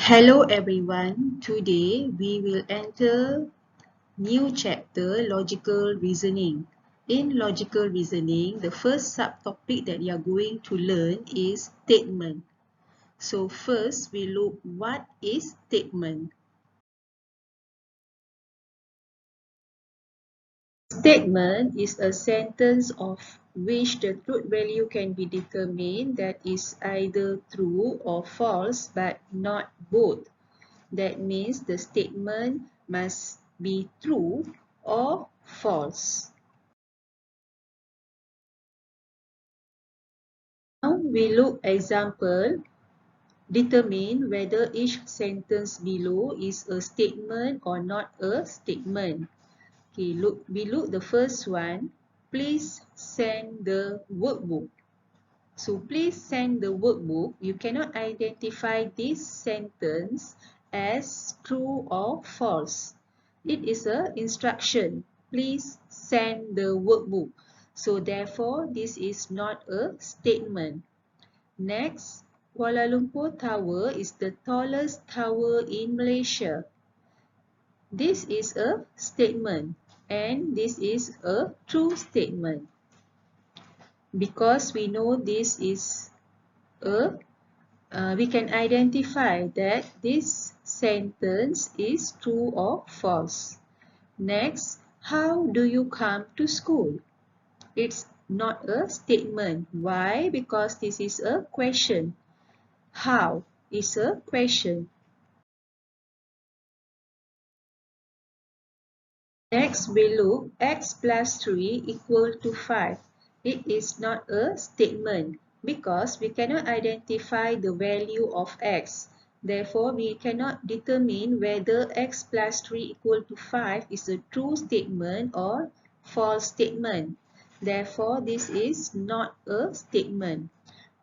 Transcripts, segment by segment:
Hello everyone. Today we will enter new chapter logical reasoning. In logical reasoning, the first subtopic that you are going to learn is statement. So first we look what is statement. Statement is a sentence of which the truth value can be determined that is either true or false but not both. That means the statement must be true or false. Now we look example. Determine whether each sentence below is a statement or not a statement. Okay, we look the first one. Please send the workbook. So please send the workbook. You cannot identify this sentence as true or false. It is an instruction. Please send the workbook. So therefore, this is not a statement. Next, Kuala Lumpur Tower is the tallest tower in Malaysia. This is a statement and this is a true statement because we know this is we can identify that this sentence is true or false. Next, how do you come to school? It's not a statement. Why? Because this is a question. How is a question. Next, we look x plus 3 equal to 5. It is not a statement because we cannot identify the value of x. Therefore, we cannot determine whether x plus 3 equal to 5 is a true statement or false statement. Therefore, this is not a statement.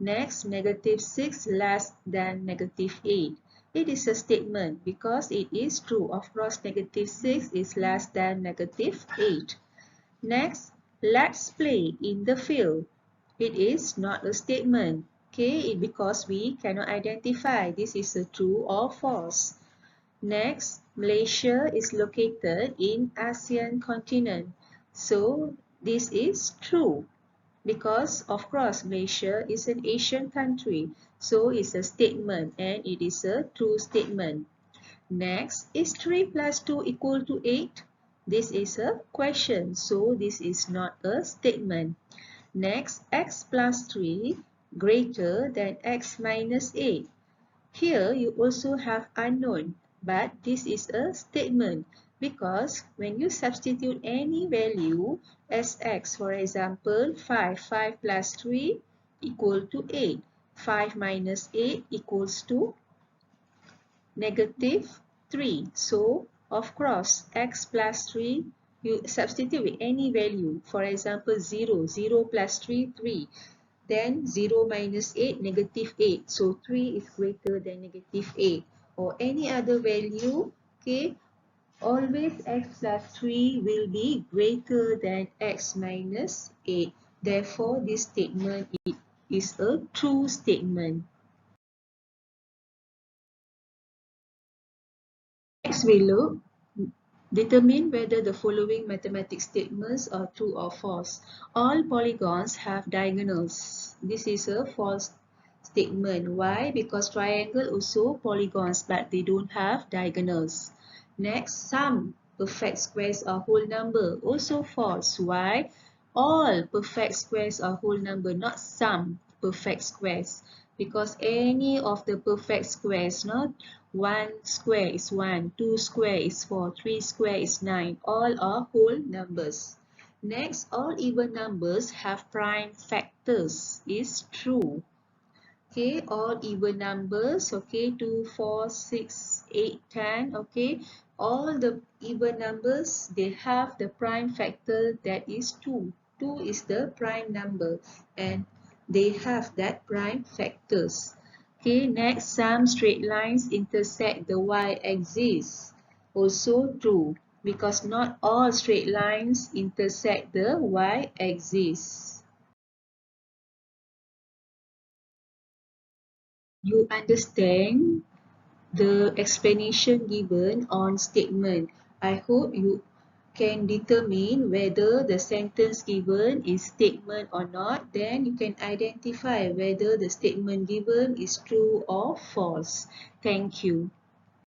Next, negative 6 less than negative 8. It is a statement because it is true. Of course, negative 6 is less than negative 8. Next, let's play in the field. It is not a statement. Okay, because we cannot identify this is a true or false. Next, Malaysia is located in ASEAN continent. So, this is true. Because of course Malaysia is an Asian country, so it's a statement and it is a true statement. Next, is 3 plus 2 equal to 8? This is a question, so this is not a statement. Next, x plus 3 greater than x minus 8. Here you also have unknown, but this is a statement because when you substitute any value as x, for example, 5 plus 3 equal to 8. 5 minus 8 equals to negative 3. So, of course, x plus 3, you substitute with any value. For example, 0. 0 plus 3, 3. Then 0 minus 8, negative 8. So 3 is greater than negative 8. Or any other value, okay, always x plus 3 will be greater than x minus 8. Therefore, this statement is a true statement. Next, we look. Determine whether the following mathematical statements are true or false. All polygons have diagonals. This is a false statement. Why? Because triangle also polygons but they don't have diagonals. Next, some perfect squares are whole number. Also false. Why? All perfect squares are whole number, not some perfect squares. Because any of the perfect squares, not 1 square is 1, 2 square is 4, 3 square is 9. All are whole numbers. Next, all even numbers have prime factors. Is true. Okay, all even numbers, okay, 2, 4, 6, 8, 10, okay. All the even numbers, they have the prime factor that is 2. 2 is the prime number and they have that prime factors. Okay, next, some straight lines intersect the y-axis. Also true, because not all straight lines intersect the y-axis. You understand the explanation given on statement. I hope you can determine whether the sentence given is statement or not. Then you can identify whether the statement given is true or false. Thank you.